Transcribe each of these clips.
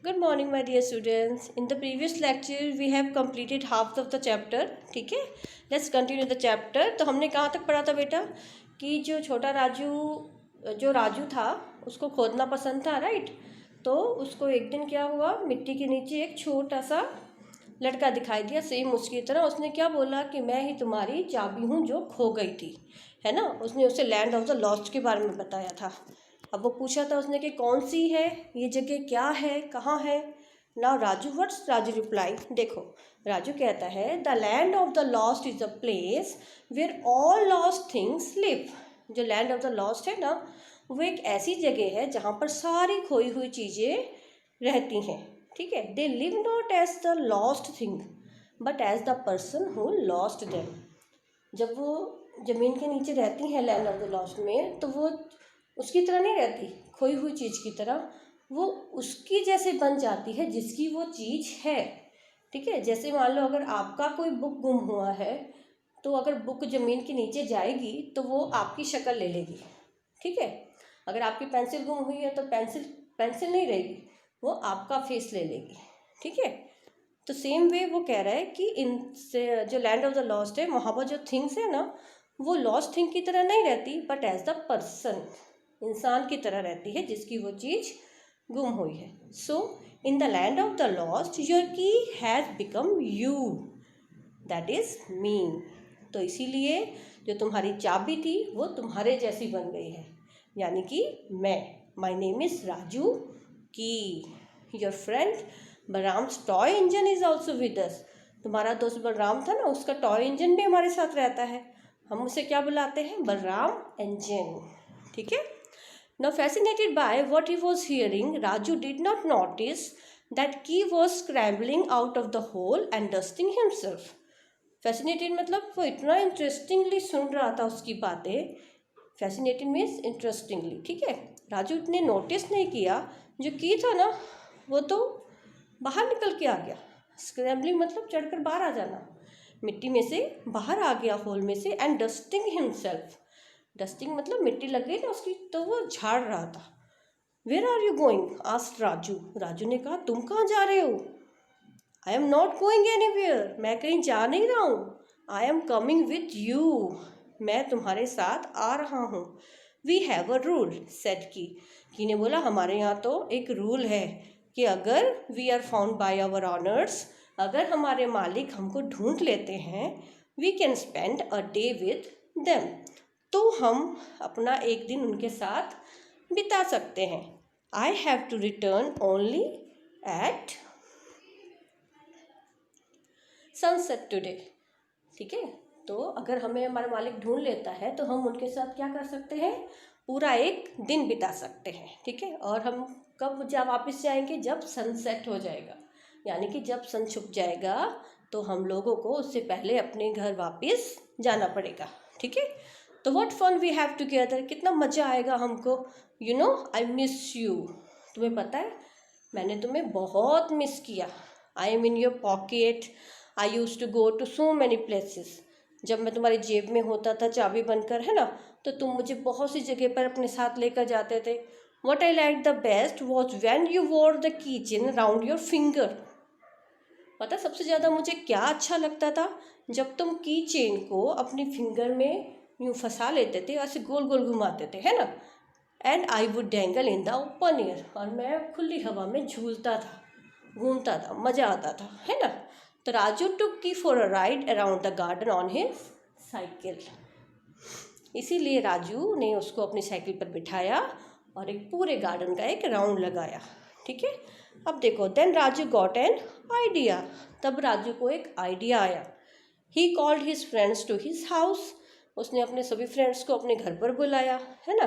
Good morning, my dear students. In the previous lecture, we have completed half of the chapter. ठीक है, let's continue the chapter. तो हमने कहाँ तक पढ़ा था बेटा कि जो राजू था उसको खोदना पसंद था, राइट। तो उसको एक दिन क्या हुआ, मिट्टी के नीचे एक छोटा सा लड़का दिखाई दिया, सेम उसकी तरह। उसने क्या बोला कि मैं ही तुम्हारी चाबी हूँ जो खो गई थी, है ना। उसने उसे लैंड ऑफ द लॉस्ट के बारे में बताया था। अब वो पूछा था उसने कि कौन सी है ये जगह, क्या है, कहाँ है। नाउ राजू रिप्लाई, देखो राजू कहता है the land of the lost is a place where all lost things live. जो लैंड ऑफ द लॉस्ट है ना, वो एक ऐसी जगह है जहाँ पर सारी खोई हुई चीज़ें रहती हैं, ठीक है। They live not as the lost thing but as the person who lost them. जब वो ज़मीन के नीचे रहती हैं लैंड ऑफ द लॉस्ट में, तो वो उसकी तरह नहीं रहती, खोई हुई चीज़ की तरह। वो उसकी जैसे बन जाती है जिसकी वो चीज़ है, ठीक है। जैसे मान लो अगर आपका कोई बुक गुम हुआ है, तो अगर बुक ज़मीन के नीचे जाएगी तो वो आपकी शक्ल ले लेगी, ठीक है। अगर आपकी पेंसिल गुम हुई है तो पेंसिल नहीं रहेगी, वो आपका फेस ले लेगी, ठीक है। तो सेम वे वो कह रहा है कि इनसे जो लैंड ऑफ द लॉस्ट है, वहाँ पर जो थिंग्स है ना, वो लॉस्ट थिंग की तरह नहीं रहती बट एज द पर्सन, इंसान की तरह रहती है जिसकी वो चीज़ गुम हुई है। So in the land of the lost your key has become you, that is me. तो इसीलिए जो तुम्हारी चाबी थी वो तुम्हारे जैसी बन गई है, यानी कि मैं। माई नेम इज़ राजू की। Your friend Balram's toy engine is also with us. तुम्हारा दोस्त बलराम था ना, उसका टॉय इंजन भी हमारे साथ रहता है। हम उसे क्या बुलाते हैं, बलराम इंजन, ठीक है। Now fascinated by what he was hearing, Raju did not notice that Key was scrambling out of the hole and dusting himself. Fascinated मतलब वो इतना इंटरेस्टिंगली सुन रहा था उसकी बातें। फैसिनेटेड मीन्स इंटरेस्टिंगली, ठीक है। राजू ने नोटिस नहीं किया, जो की था ना वो तो बाहर निकल के आ गया। स्क्रैम्बलिंग मतलब चढ़कर बाहर आ जाना, मिट्टी में से बाहर आ गया होल में से। एंड डस्टिंग हिमसेल्फ, डस्टिंग मतलब मिट्टी लग गई ना उसकी, तो वो झाड़ रहा था। Where are you going asked Raju. Raju ने कहा तुम कहाँ जा रहे हो। I am not going anywhere, मैं कहीं जा नहीं रहा हूँ। I am coming with you, मैं तुम्हारे साथ आ रहा हूँ। We have a rule said Key ने बोला हमारे यहाँ तो एक रूल है कि अगर we are found by our owners, अगर हमारे मालिक हमको ढूंढ लेते हैं, we can spend a day with them, तो हम अपना एक दिन उनके साथ बिता सकते हैं। I have to return only at sunset today, ठीक है। तो अगर हमें हमारा मालिक ढूंढ लेता है तो हम उनके साथ क्या कर सकते हैं, पूरा एक दिन बिता सकते हैं, ठीक है। और हम कब वापस जाएंगे, जब सनसेट हो जाएगा, यानी कि जब सन छुप जाएगा तो हम लोगों को उससे पहले अपने घर वापस जाना पड़ेगा, ठीक है। तो what fun we have together, कितना मज़ा आएगा हमको। You know I miss you, तुम्हें पता है मैंने तुम्हें बहुत मिस किया। I am in your pocket, I use to go to so many places. जब मैं तुम्हारी जेब में होता था चाबी बनकर, है ना, तो तुम मुझे बहुत सी जगह पर अपने साथ लेकर जाते थे। What I like the best was when you वोर the key chain round your finger. पता सबसे ज़्यादा मुझे क्या अच्छा लगता था, जब तुम की चेन को अपनी फिंगर में यूँ फंसा लेते थे, ऐसे गोल गोल घुमाते थे, है ना। And I would dangle in the open air, और मैं खुली हवा में झूलता था, घूमता था, मज़ा आता था, है ना। तो राजू टुक की for a ride around the garden on his cycle. इसीलिए राजू ने उसको अपनी साइकिल पर बिठाया और एक पूरे गार्डन का एक राउंड लगाया, ठीक है। अब देखो, then Raju got an idea, तब राजू को एक आइडिया आया। He called his friends to his house, उसने अपने सभी फ्रेंड्स को अपने घर पर बुलाया, है ना।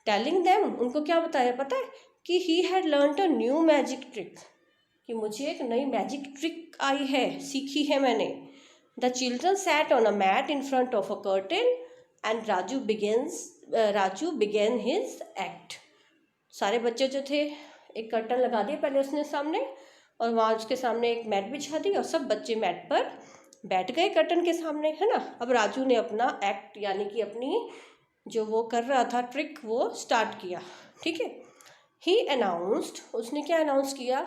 टेलिंग देम, उनको क्या बताया पता है, कि he had learned a new magic trick, कि मुझे एक नई मैजिक ट्रिक आई है, सीखी है मैंने। The children sat on a mat in front of a curtain and Raju began his act. सारे बच्चे जो थे, एक कर्टन लगा दिया पहले उसने सामने, और वहाँ उसके सामने एक मैट बिछा दी, और सब बच्चे मैट पर बैठ गए कर्टन के सामने, है ना। अब राजू ने अपना एक्ट, यानी कि अपनी जो वो कर रहा था ट्रिक, वो स्टार्ट किया, ठीक है। ही अनाउंस्ड, उसने क्या अनाउंस किया,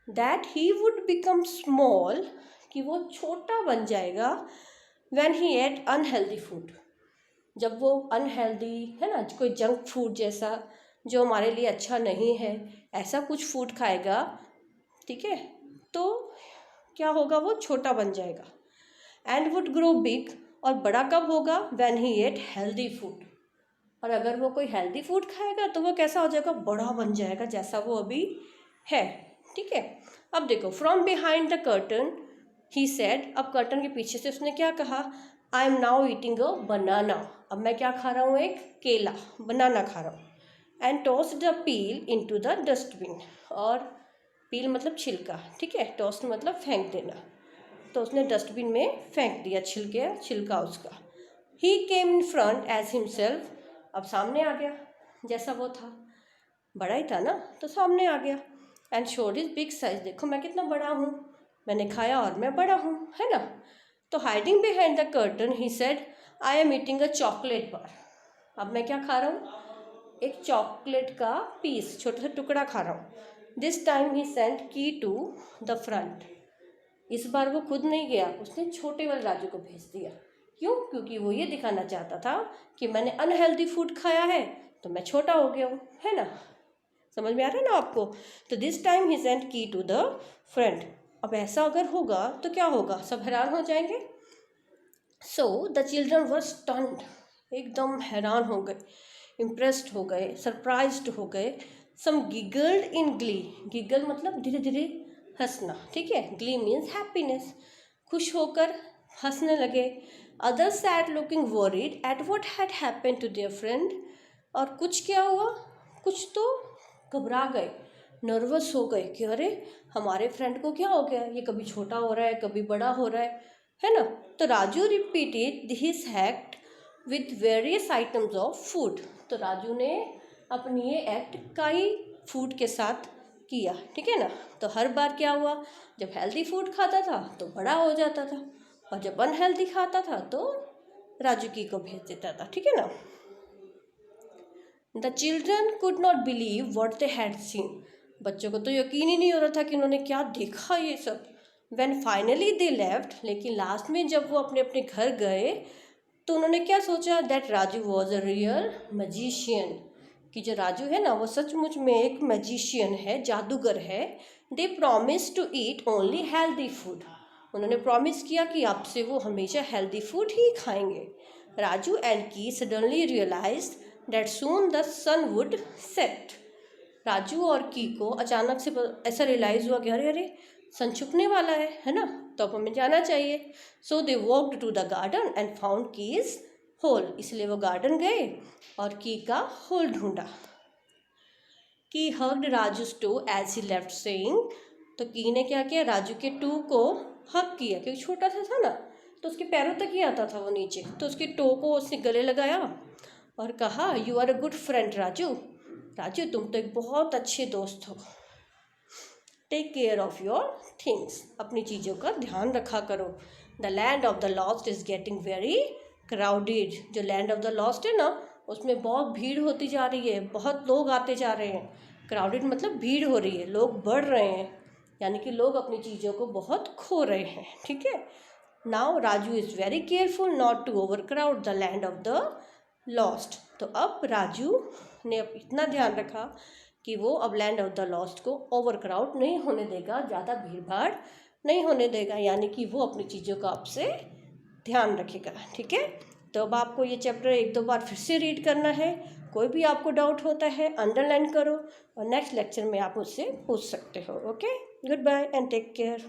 that he would become small, कि वो छोटा बन जाएगा, when he ate unhealthy food, जब वो अनहेल्दी है ना, कोई जंक फूड जैसा जो हमारे लिए अच्छा नहीं है, ऐसा कुछ फूड खाएगा, ठीक है, तो क्या होगा, वो छोटा बन जाएगा। एंड वुड ग्रो बिग, और बड़ा कब होगा, when he ate healthy food, और अगर वो कोई हेल्दी फूड खाएगा तो वो कैसा हो जाएगा, बड़ा बन जाएगा जैसा वो अभी है, ठीक है। अब देखो, from behind the curtain he said, अब कर्टन के पीछे से उसने क्या कहा, I am now eating a banana, अब मैं क्या खा रहा हूँ, एक केला, बनाना खा रहा हूँ। And toss the peel into the dustbin, और पील मतलब छिलका, ठीक है, टॉस मतलब फेंक देना, तो उसने डस्टबिन में फेंक दिया छिलका उसका। ही केम इन फ्रंट एज हिमसेल्फ, अब सामने आ गया जैसा वो था, बड़ा ही था ना, तो सामने आ गया। And showed his big size, देखो मैं कितना बड़ा हूँ, मैंने खाया और मैं बड़ा हूँ, है ना। तो hiding behind the curtain he said, I am eating a chocolate bar, अब मैं क्या खा रहा हूँ, एक चॉकलेट का पीस, छोटा सा टुकड़ा खा रहा हूँ। दिस टाइम ही सेंट की टू द फ्रंट, इस बार वो खुद नहीं गया, उसने छोटे वाले राजू को भेज दिया। क्यों, क्योंकि वो ये दिखाना चाहता था कि मैंने अनहेल्दी फूड खाया है तो मैं छोटा हो गया हूँ, है ना, समझ में आ रहा है ना आपको। तो दिस टाइम ही सेंट की टू द फ्रंट, अब ऐसा अगर होगा तो क्या होगा, सब हैरान हो जाएंगे। So the children were stunned, एकदम हैरान हो गए, इम्प्रेस्ड हो गए, सरप्राइज्ड हो गए। सम गिगल्ड इन ग्ली, गिगल मतलब धीरे धीरे हंसना, ठीक है, ग्ली मीन्स हैप्पीनेस, खुश होकर हंसने लगे। Other sad looking worried at what had happened to their friend, और कुछ क्या हुआ, कुछ तो घबरा गए, नर्वस हो गए कि अरे हमारे फ्रेंड को क्या हो गया, ये कभी छोटा हो रहा है कभी बड़ा हो रहा है ना। तो Raju repeated his act with various items of food, तो राजू ने अपनी ये एक्ट कई फूड के साथ किया, ठीक है ना। तो हर बार क्या हुआ, जब हेल्दी फूड खाता था तो बड़ा हो जाता था, और जब अनहेल्दी खाता था तो राजू की को भेज देता था, ठीक है ना। The children could not believe what they had seen, बच्चों को तो यकीन ही नहीं हो रहा था कि उन्होंने क्या देखा ये सब। व्हेन फाइनली दे लेफ्ट, लेकिन लास्ट में जब वो अपने अपने घर गए तो उन्होंने क्या सोचा, that Raju was a real magician, कि जो राजू है ना वो सचमुच में एक मैजिशियन है, जादूगर है। They promise to eat only healthy food, उन्होंने प्रॉमिस किया कि अब से वो हमेशा हेल्दी फूड ही खाएंगे। Raju and Key suddenly realise that soon the sun would set, Raju और की को अचानक से ऐसा रियलाइज़ हुआ कि अरे अरे सन छुपने वाला है ना, तो अब हमें जाना चाहिए। So they walked to the garden and found keys hole, इसलिए वो गार्डन गए और की का होल ढूंढा। Key hugged Raju too as he left saying, तो की ने क्या किया, राजू के टू को हक किया, क्योंकि छोटा सा था ना तो उसके पैरों तक ही आता था वो नीचे, तो उसके टो को उसने गले लगाया और कहा, you are a good friend Raju, Raju तुम तो एक बहुत अच्छे दोस्त हो। Take care of your things, अपनी चीज़ों का ध्यान रखा करो। The land of the lost is getting very crowded, जो लैंड ऑफ द लॉस्ट है ना उसमें बहुत भीड़ होती जा रही है, बहुत लोग आते जा रहे हैं। क्राउडेड मतलब भीड़ हो रही है, लोग बढ़ रहे हैं, यानी कि लोग अपनी चीज़ों को बहुत खो रहे हैं, ठीक है। Now Raju is very careful not to overcrowd the land of the lost, तो अब राजू ने अब इतना ध्यान रखा कि वो अब लैंड ऑफ द लॉस्ट को ओवर क्राउड नहीं होने देगा, ज़्यादा भीड़ भाड़ नहीं होने देगा, यानी कि वो अपनी चीज़ों का आपसे ध्यान रखेगा, ठीक है। तो अब आपको ये चैप्टर एक दो बार फिर से रीड करना है, कोई भी आपको डाउट होता है अंडरलाइन करो और नेक्स्ट लेक्चर में आप मुझसे पूछ सकते हो। Okay, goodbye and take care.